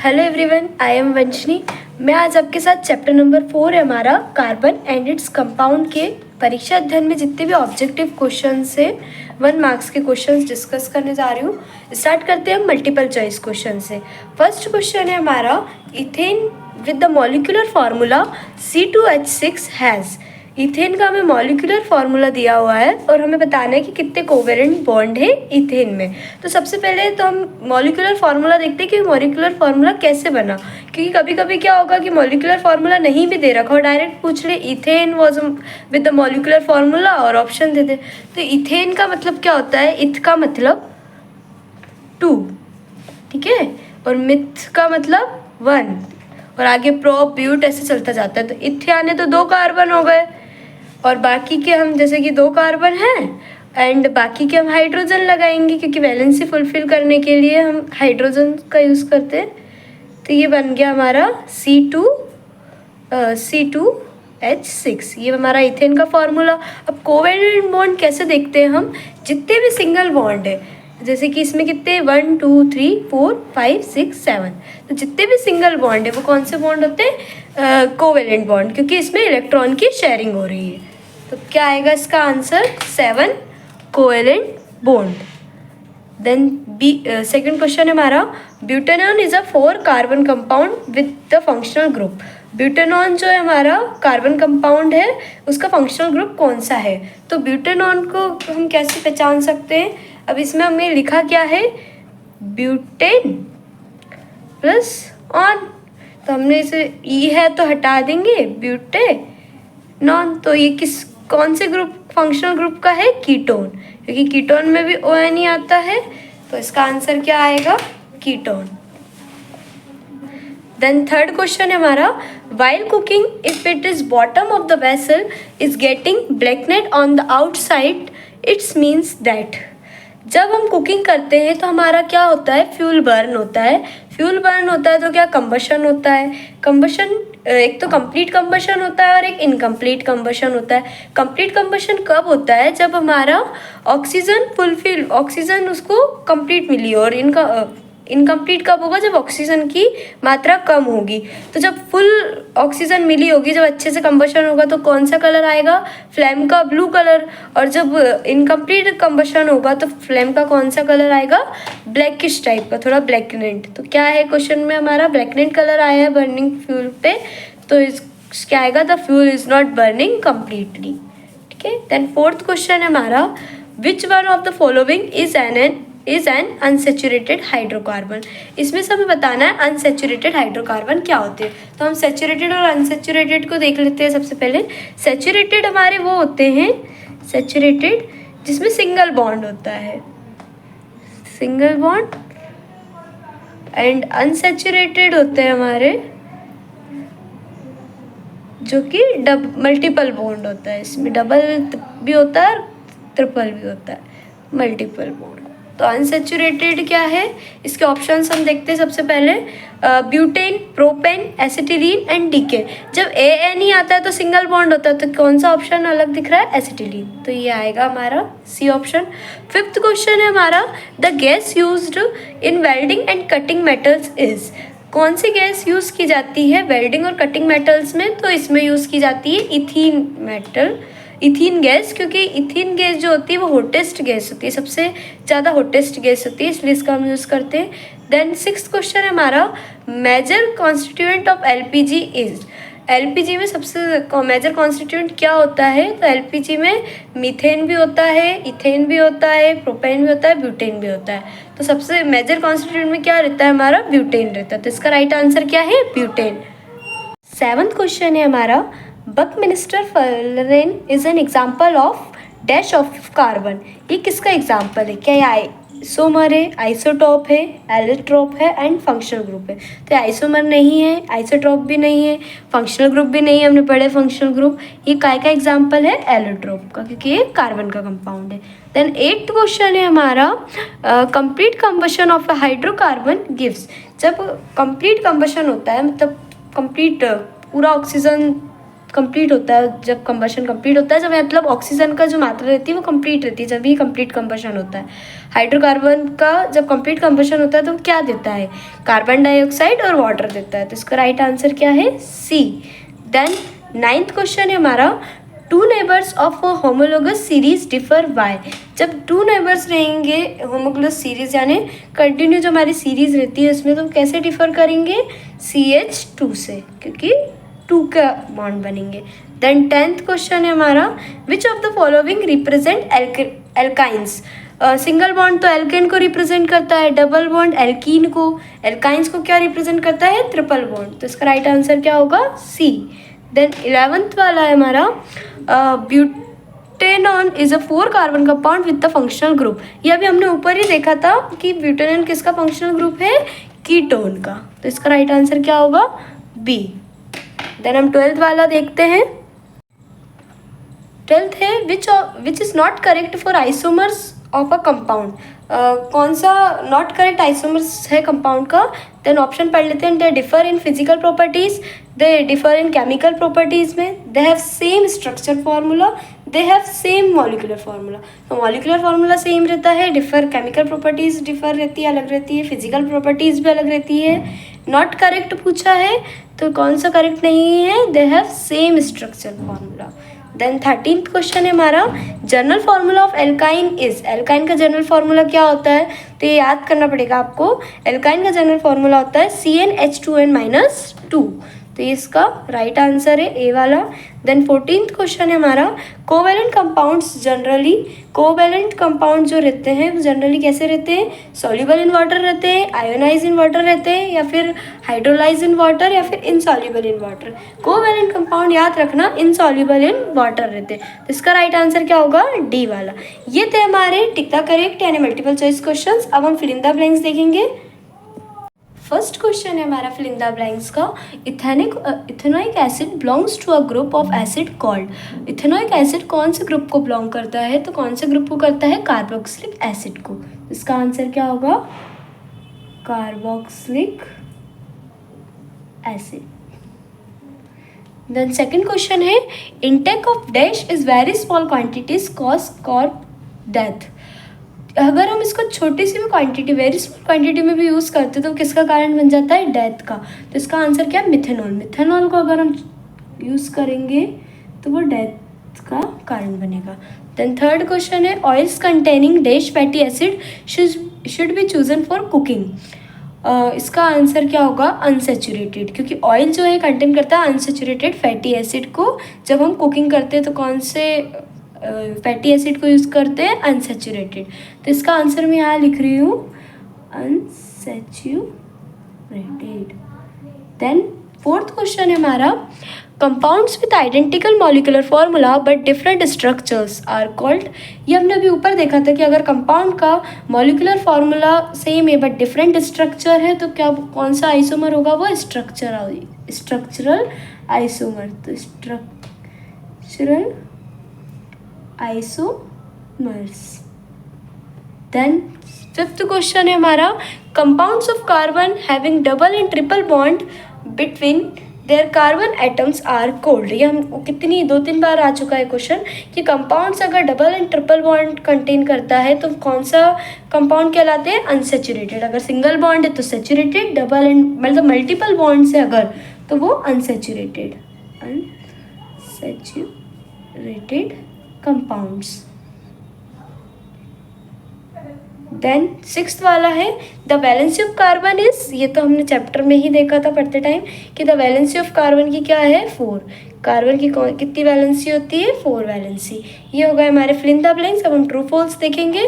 Hello everyone, I am Vanshni. मैं आज आपके साथ चैप्टर नंबर 4 है हमारा कार्बन एंड इट्स कंपाउंड के परीक्षा अध्ययन में जितने भी ऑब्जेक्टिव क्वेश्चन से 1 मार्क्स के क्वेश्चंस डिस्कस करने जा रही हूँ। स्टार्ट करते हैं मल्टीपल चॉइस क्वेश्चन से। फर्स्ट क्वेश्चन है हमारा, ethane with the molecular formula C2H6 has. Ethane का हमें मॉलिक्यूलर फार्मूला दिया हुआ है और हमें बताना है कि कितने कोवेलेंट बॉन्ड है इथेन में। तो सबसे पहले तो हम मॉलिक्यूलर फार्मूला देखते हैं कि मॉलिक्यूलर फार्मूला कैसे बना, क्योंकि कभी कभी क्या होगा कि मॉलिक्यूलर फार्मूला नहीं भी दे रखा और डायरेक्ट पूछ ले ethane was with the molecular formula और ऑप्शन दे दे। तो इथेन का मतलब क्या होता है, इथ का मतलब 2, ठीक है, और मिथ का मतलब 1 और आगे प्रो ब्यूट ऐसे चलता जाता है। तो इथे आने तो 2 कार्बन हो गए और बाकी के हम जैसे कि 2 कार्बन हैं एंड बाकी के हम हाइड्रोजन लगाएंगे क्योंकि वैलेंसी फुलफिल करने के लिए हम हाइड्रोजन का यूज़ करते हैं। तो ये बन गया हमारा C2H6, ये हमारा इथेन का फॉर्मूला। अब कोवेलेंट बॉन्ड कैसे देखते हैं हम, जितने भी सिंगल बॉन्ड है, जैसे कि इसमें कितने 1 2 3 4 5 6 7, तो जितने भी सिंगल बॉन्ड है वो कौन से बॉन्ड होते हैं, कोवेलेंट बॉन्ड, क्योंकि इसमें इलेक्ट्रॉन की शेयरिंग हो रही है। तो क्या आएगा इसका answer, 7 covalent bond. Then second question है हमारा, butanone is a 4 carbon compound with the functional group. Butanone जो है हमारा कार्बन कंपाउंड है, उसका फंक्शनल ग्रुप कौन सा है। तो ब्यूटेनॉन को हम कैसे पहचान सकते हैं, अब इसमें हमने लिखा क्या है, ब्यूटेन प्लस ऑन, तो हमने इसे ई है तो हटा देंगे, ब्यूटेनॉन। तो ये कौन से ग्रुप, फंक्शनल ग्रुप का है, कीटोन, क्योंकि कीटोन में भी ON ही आता है। तो इसका आंसर क्या आएगा, कीटोन। देन थर्ड क्वेश्चन है हमारा, while cooking if it is bottom of the vessel is getting blackened on the outside, it's means that. जब हम कुकिंग करते हैं तो हमारा क्या होता है, फ्यूल बर्न होता है। फ्यूल बर्न होता है तो क्या, कंबशन होता है। कंबशन एक तो कंप्लीट कंबशन होता है और एक इनकम्प्लीट कंबशन होता है। कंप्लीट कंबशन कब होता है, जब हमारा ऑक्सीजन उसको कंप्लीट मिली, और इनकम्प्लीट कब होगा, जब ऑक्सीजन की मात्रा कम होगी। तो जब फुल ऑक्सीजन मिली होगी, जब अच्छे से कंबशन होगा तो कौन सा कलर आएगा, फ्लेम का ब्लू कलर, और जब इनकम्प्लीट कंबशन होगा तो फ्लेम का कौन सा कलर आएगा, ब्लैकिश टाइप का, थोड़ा ब्लैकनेंट। तो क्या है क्वेश्चन में हमारा, ब्लैकनेंट कलर आया है बर्निंग फ्यूल पे, तो क्या आएगा, the fuel is not burning completely, ठीक है। देन फोर्थ क्वेश्चन है हमारा, which one of the following is an unsaturated hydrocarbon. इसमें से हमें बताना है अनसेचुरेटेड हाइड्रोकार्बन क्या होते हैं। तो हम सेचुरेटेड और अनसेचुरेटेड को देख लेते हैं। सबसे पहले सेचुरेटेड हमारे वो होते हैं, सेचुरेटेड जिसमें सिंगल बॉन्ड होता है, सिंगल बॉन्ड, एंड अनसेचुरेटेड होते हैं हमारे जो कि मल्टीपल बॉन्ड होता है। इसमें डबल भी होता है और ट्रिपल भी होता है, मल्टीपल बॉन्ड। तो अनसेचुरेटेड क्या है, इसके ऑप्शंस हम देखते हैं। सबसे पहले butane, propane, acetylene and decane. जब AN ही आता है तो सिंगल बॉन्ड होता है, तो कौन सा ऑप्शन अलग दिख रहा है, एसिटिलीन, तो ये आएगा हमारा सी ऑप्शन। फिफ्थ क्वेश्चन है हमारा, the gas used in welding and cutting metals is. कौन सी गैस यूज़ की जाती है वेल्डिंग और कटिंग मेटल्स में, तो इसमें यूज़ की जाती है इथीन गैस, क्योंकि इथीन गैस जो होती है वो हॉटेस्ट गैस होती है, सबसे ज़्यादा हॉटेस्ट गैस होती है, इसलिए इसका हम यूज़ करते हैं। देन सिक्स्थ क्वेश्चन है हमारा, major constituent of LPG is. LPG में सबसे मेजर कॉन्स्टिट्यूएंट क्या होता है, तो LPG में मीथेन भी होता है, इथेन भी होता है, प्रोपेन भी होता है, ब्यूटेन भी होता है। तो सबसे मेजर कॉन्स्टिट्यूएंट में क्या रहता है हमारा, ब्यूटेन रहता है। तो इसका राइट आंसर क्या है, ब्यूटेन। सेवंथ क्वेश्चन है हमारा, buckminsterfullerene is an example of dash of carbon. ये किसका एग्जाम्पल है, क्या ये आइसोमर है, आइसोटॉप है, एलोट्रोप है एंड फंक्शनल ग्रुप है। तो आइसोमर नहीं है, आइसोटॉप भी नहीं है, फंक्शनल ग्रुप भी नहीं है, हमने पढ़े फंक्शनल ग्रुप। ये काय का एग्जाम्पल है, एलोट्रोप का, क्योंकि ये कार्बन का कंपाउंड है। देन एट्थ क्वेश्चन है हमारा, complete combustion of a hydrocarbon gives. जब कंप्लीट कंबशन होता है, मतलब कंप्लीट पूरा ऑक्सीजन कंप्लीट होता है, जब कंबशन कंप्लीट होता है, जब मतलब ऑक्सीजन का जो मात्रा रहती है वो कंप्लीट रहती है, जब भी कंप्लीट कंबशन होता है। हाइड्रोकार्बन का जब कंप्लीट कंबशन होता है तो क्या देता है, कार्बन डाइऑक्साइड और वाटर देता है। तो इसका राइट आंसर क्या है, सी। देन 9th क्वेश्चन है हमारा, two neighbours of homologous series differ by. जब टू नेबर्स रहेंगे होमोलोगस सीरीज यानी कंटिन्यू जो हमारी सीरीज रहती है उसमें, तो कैसे डिफर करेंगे, CH2 से, क्योंकि 2 का बॉन्ड बनेंगे। देन 10th क्वेश्चन है हमारा, which of the following represent alkynes. Single bond तो एल्केन को रिप्रेजेंट करता है, डबल बॉन्ड एल्कीन को, एल्काइंस को क्या रिप्रेजेंट करता है, ट्रिपल बॉन्ड। तो इसका राइट आंसर क्या होगा, सी। देन 11th वाला है हमारा, butanone is a 4 carbon compound with the functional group. ये अभी हमने ऊपर ही देखा था कि ब्यूटेनॉन किसका फंक्शनल ग्रुप है, कीटोन का। तो इसका राइट आंसर क्या होगा, बी। देन हम 12th वाला देखते हैं। 12th है, which is not correct for isomers of a compound. कौन सा नॉट करेक्ट आइसोमर्स है कंपाउंड का। देन ऑप्शन पढ़ लेते हैं। They differ in physical properties, they differ in chemical properties में, they have same structure formula, they have same molecular formula. तो molecular formula same रहता है, डिफर केमिकल प्रॉपर्टीज डिफर रहती है, अलग रहती है, फिजिकल प्रॉपर्टीज भी अलग रहती है। नॉट करेक्ट पूछा है तो कौन सा करेक्ट नहीं है, they have same structure formula. Then 13th question है हमारा, general formula of alkyne is. Alkyne का जनरल फार्मूला क्या होता है, तो ये याद करना पड़ेगा आपको। एल्काइन का जनरल फार्मूला होता है CnH2n-2। तो ये इसका राइट आंसर है, ए वाला। देन 14th क्वेश्चन है हमारा, covalent compounds generally, covalent compound जो रहते हैं वो जनरली कैसे रहते हैं, सॉल्युबल इन वाटर रहते हैं, आयोनाइज इन वाटर रहते हैं, या फिर हाइड्रोलाइज इन वाटर, या फिर insoluble in water. Covalent compound याद रखना इनसॉल्युबल इन वाटर रहते हैं। तो इसका राइट आंसर क्या होगा, डी वाला। ये थे हमारे टिक द करेक्ट यानी मल्टीपल चॉइस क्वेश्चन। अब हम फिल इन द ब्लैंक्स देखेंगे। फर्स्ट क्वेश्चन है हमारा फिल इन द ब्लैंक्स का, ethanoic acid belongs to a group of acid called. Ethanoic acid कौन से ग्रुप को बिलोंग करता है, तो कौन से ग्रुप को करता है, कार्बोक्सिलिक एसिड को। इसका आंसर क्या होगा, carboxylic acid. Then second question है, intake of dash is very small quantities cause corp death. अगर हम इसको छोटी सी भी क्वांटिटी, वेरी स्मॉल क्वांटिटी में भी यूज़ करते तो किसका कारण बन जाता है, डेथ का। तो इसका आंसर क्या है, मिथेनॉल। मिथेनॉल को अगर हम यूज़ करेंगे तो वो डेथ का कारण बनेगा। देन थर्ड क्वेश्चन है, oils containing dash fatty acid should be chosen for cooking. इसका आंसर क्या होगा, अनसेचुरेटेड, क्योंकि ऑयल जो है कंटेन करता है अनसेचुरेटेड फैटी एसिड को। जब हम कुकिंग करते हैं तो कौन से फैटी एसिड को यूज़ करते हैं, अनसेचुरेटेड। तो इसका आंसर मैं यहाँ लिख रही हूँ, अनसेचुरेटेड। देन फोर्थ क्वेश्चन है हमारा, compounds with identical molecular formula but different structures are called. ये हमने अभी ऊपर देखा था कि अगर कंपाउंड का मॉलिकुलर फार्मूला सेम है बट डिफरेंट स्ट्रक्चर है तो क्या, कौन सा आइसोमर होगा, वो स्ट्रक्चरल आइसोमर। तो structural isomers. Then fifth question है हमारा, compounds of carbon having double and triple bond between their carbon atoms are called. ये हम कितनी 2-3 बार आ चुका है क्वेश्चन कि कंपाउंड्स अगर double and triple bond contain करता है तो कौन सा कंपाउंड कहलाते हैं, अनसेचुरेटेड। अगर सिंगल बॉन्ड है तो सेचुरेटेड, डबल एंड मतलब मल्टीपल बॉन्ड से अगर तो वो unsaturated, unsaturated compounds. Then sixth वाला है, the valency of carbon is. ये तो हमने चैप्टर में ही देखा था पढ़ते टाइम कि द वैलेंसी ऑफ कार्बन की क्या है, 4। कार्बन की कितनी वैलेंसी होती है, 4 वैलेंसी। ये हो गए हमारे फिल इन द ब्लैंक्स। अब हम ट्रू फॉल्स देखेंगे।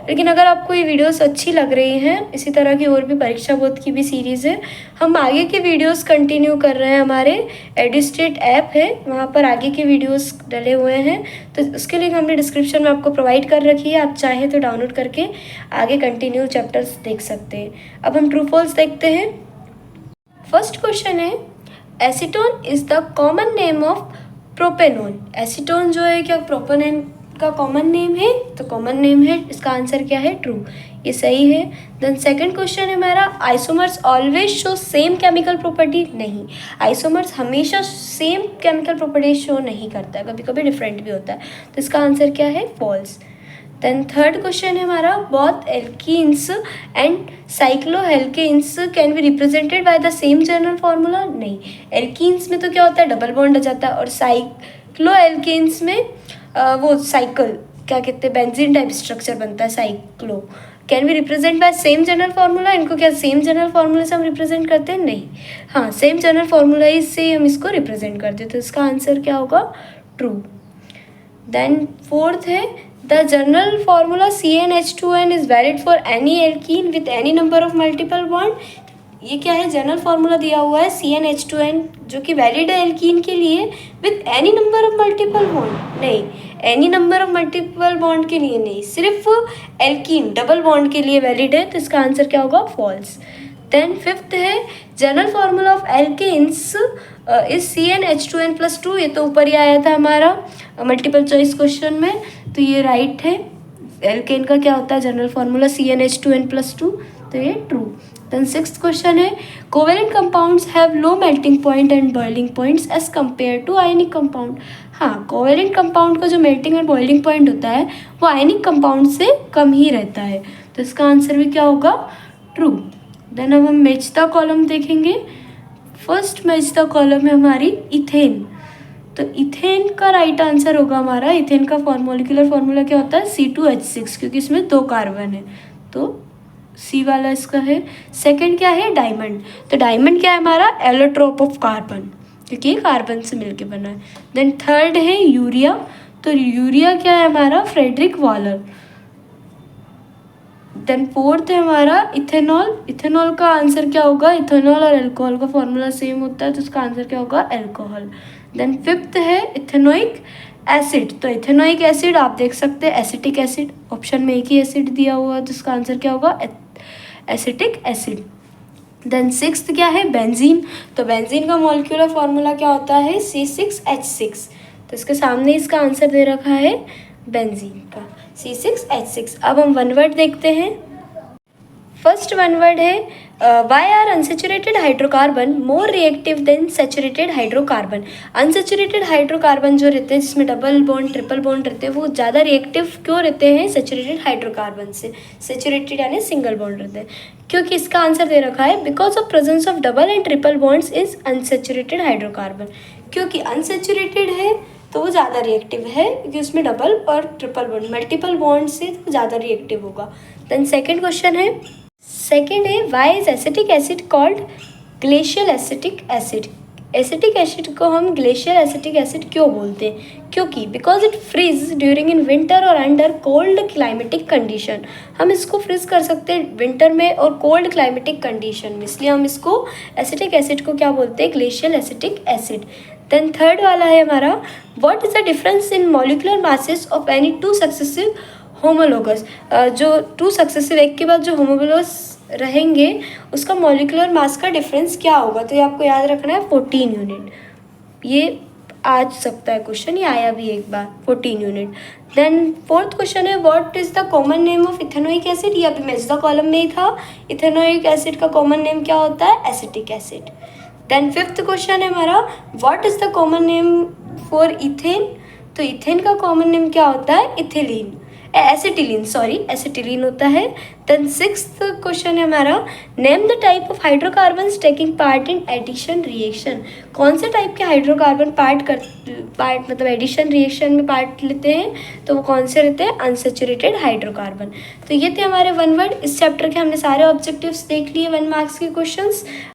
लेकिन अगर आपको ये वीडियोस अच्छी लग रही हैं, इसी तरह की और भी परीक्षा बोध की भी सीरीज़ है, हम आगे के वीडियोस कंटिन्यू कर रहे हैं। हमारे एडुस्टेट ऐप है, वहाँ पर आगे के वीडियोस डले हुए हैं, तो उसके लिंक हमने डिस्क्रिप्शन में आपको प्रोवाइड कर रखी है। आप चाहें तो डाउनलोड करके आगे कंटिन्यू चैप्टर्स देख सकते हैं। अब हम ट्रू फॉल्स देखते हैं। फर्स्ट क्वेश्चन है, acetone is the common name of propanone. Acetone जो है क्या प्रोपेनॉन का कॉमन नेम है, तो कॉमन नेम है। इसका आंसर क्या है, ट्रू। ये सही है। देन सेकंड क्वेश्चन है हमारा, isomers always show same chemical property, नहीं, आइसोमर्स हमेशा सेम केमिकल प्रॉपर्टी शो नहीं करता है, कभी कभी डिफरेंट भी होता है, तो इसका आंसर क्या है, फॉल्स। देन थर्ड क्वेश्चन है हमारा, both alkenes and cycloalkanes can be represented by the same general formula, नहीं, एल्कीन्स में तो क्या होता है, डबल बॉन्ड आ जाता है, और साइक्लोहेल्केन्स में वो साइकिल क्या कहते हैं, बेंजीन टाइप स्ट्रक्चर बनता है, cyclo. Can be represent by same general formula, इनको क्या सेम जनरल फार्मूला से हम रिप्रेजेंट करते हैं, नहीं, हाँ, सेम जनरल फार्मूला से हम इसको रिप्रेजेंट करते हैं, तो इसका आंसर क्या होगा, ट्रू। देन फोर्थ है, the general formula CnH2n is valid for any alkene with any number of multiple bond, ये क्या है, जनरल फार्मूला दिया हुआ है CnH2n जो कि वैलिड है एल्कीन के लिए with any number of multiple bond, नहीं, any number of multiple bond के लिए नहीं, सिर्फ एल्कीन डबल बॉन्ड के लिए वैलिड है, तो इसका आंसर क्या होगा, फॉल्स। देन फिफ्थ है, general formula of alkanes is CnH2n+2, ये तो ऊपर ही आया था हमारा मल्टीपल चॉइस क्वेश्चन में, तो ये राइट है, एल्केन का क्या होता है जनरल फार्मूला CnH2n+2, तो ये ट्रू। देन सिक्स्थ क्वेश्चन है, covalent compounds have low melting point and boiling points as compare to ionic compound, हाँ, कोवेलेंट कंपाउंड का जो मेल्टिंग एंड बॉइलिंग पॉइंट होता है वो आयनिक कंपाउंड से कम ही रहता है, तो इसका आंसर भी क्या होगा, ट्रू। देन अब हम मेजता कॉलम देखेंगे। फर्स्ट मेजता कॉलम है हमारी इथेन, तो इथेन का राइट आंसर होगा हमारा, इथेन का मॉलिक्यूलर फार्मूला क्या होता है, C2H6, क्योंकि इसमें 2 कार्बन है, तो सी वाला इसका है। सेकंड क्या है, डायमंड, तो डायमंड क्या है हमारा, एलोट्रोप ऑफ कार्बन, क्योंकि कार्बन से मिलके बना है। देन थर्ड है यूरिया, तो यूरिया क्या है हमारा, फ्रेडरिक वॉलर। देन फोर्थ है हमारा इथेनॉल, इथेनॉल का आंसर क्या होगा, इथेनॉल और अल्कोहल का फॉर्मूला सेम होता है, तो उसका आंसर क्या होगा, अल्कोहल। देन फिफ्थ है इथेनोइक एसिड, तो इथेनोइक एसिड आप देख सकते हैं एसिटिक एसिड, ऑप्शन में एक ही एसिड दिया हुआ है, तो इसका आंसर क्या होगा, एसिटिक एसिड। देन सिक्स्थ क्या है, बेंजीन, तो बेंजीन का मॉलिक्यूलर फार्मूला क्या होता है, C6H6, तो इसके सामने इसका आंसर दे रखा है बेंजीन का C6H6। अब हम वन वर्ड देखते हैं। फर्स्ट वन वर्ड है, why are unsaturated hydrocarbon more reactive than saturated hydrocarbon, unsaturated hydrocarbon जो रहते हैं जिसमें डबल बॉन्ड ट्रिपल बॉन्ड रहते हैं वो ज़्यादा रिएक्टिव क्यों रहते हैं सेचुरेटेड हाइड्रोकार्बन से, सेचुरेटेड यानी सिंगल बॉन्ड रहते हैं, क्योंकि इसका आंसर दे रखा है because of presence of double and triple bonds is unsaturated hydrocarbon, क्योंकि अनसेचुरेटेड है तो वो ज़्यादा रिएक्टिव है क्योंकि उसमें डबल और ट्रिपल बॉन्ड मल्टीपल बॉन्ड से तो ज़्यादा रिएक्टिव होगा। देन सेकेंड क्वेश्चन है, सेकेंड है, why is acetic acid called glacial acetic acid, acetic acid को हम ग्लेशियल एसिटिक एसिड क्यों बोलते हैं, क्योंकि because it freeze during in winter और अंडर कोल्ड क्लाइमेटिक कंडीशन, हम इसको फ्रीज कर सकते हैं विंटर में और कोल्ड क्लाइमेटिक कंडीशन में, इसलिए हम इसको एसिटिक एसिड को क्या बोलते हैं, glacial acetic acid. Then third वाला है हमारा, what is the difference in molecular masses of any two successive homologous, जो टू सक्सेसिव एक के बाद जो होमोलोगस रहेंगे उसका मॉलिक्यूलर मास का डिफरेंस क्या होगा, तो ये आपको याद रखना है 14 यूनिट, ये आ सकता है क्वेश्चन, ये आया भी एक बार 14 यूनिट। देन फोर्थ क्वेश्चन है, what is the common name of ethanoic acid, ये अभी मेजदा कॉलम में ही था, इथेनोइक एसिड का कॉमन नेम क्या होता है, acetic acid. Then fifth question है हमारा, what is the common name for ethane, तो इथेन का कॉमन नेम क्या होता है, इथिलीन, एसिटिलीन, सॉरी एसिटिलीन होता है। देन सिक्स्थ क्वेश्चन है हमारा, name the type of hydrocarbons taking part in addition reaction, कौन से टाइप के हाइड्रोकार्बन पार्ट मतलब एडिशन रिएक्शन में पार्ट लेते हैं, तो वो कौन से रहते हैं, अनसेचुरेटेड हाइड्रोकार्बन। तो ये थे हमारे वन वर्ड, इस चैप्टर के हमने सारे ऑब्जेक्टिव्स देख लिए 1 मार्क्स के क्वेश्चंस।